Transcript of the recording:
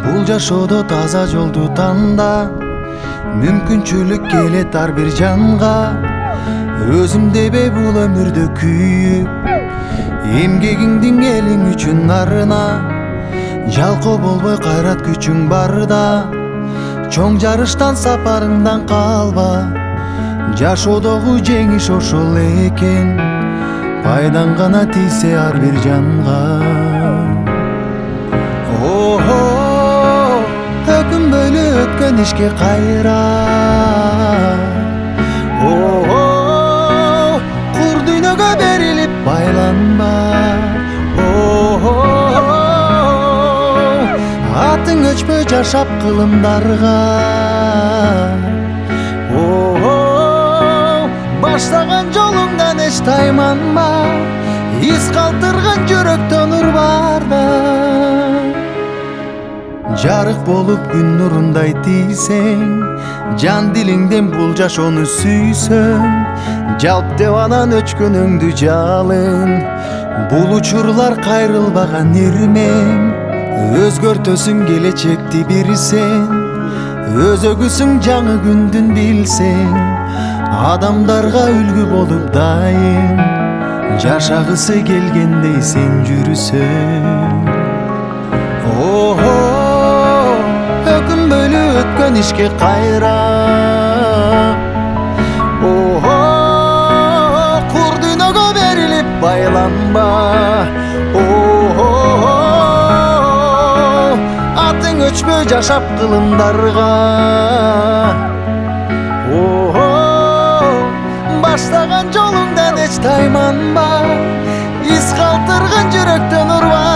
Бул жашоодо таза жолду танда, мүмкүнчүлүк келет ар бир жанга. Өзүм дебе бул өмүрдө күйүп, эмгегиңдин элиң үчүн арына. Жалкоо болбой кайрат күчүң барда, чоң жарыштан сапарыңдан калба. Жашоодогу жеңиш ошол экен, пайдаң гана тийсе ар бир жанга. Өкүнбөйлү өткөн ишке кайра. Кур дүйнөгө берилип байланма. Атың өчпөй жашап кылымдарга. Баштаган жолуңдан эч тайманма. Из калтырган жүрөктө нур барда. Жарык болуп күн нурундай тийсең, жан дилиңден бул жашоону сүйсөң, жалп деп анан өчкөнүңдү жалын. Бул учурлар кайрылбаган ирмең, өзгөртөсүң келечекти бир сен. Өзөгүсүң жаңы күндүн билсең, адамдарга үлгү болуп дайым, жашагысы келгендей сен жүрүсөң. Өкүнбөйлү өткөн ишке кайра. Кур дүйнөгө берилип байланба. Атың өчпөй жашап кылымдарга. Баштаган жолуңдан эч тайманба. Из калтырган жүрөктө нур бар.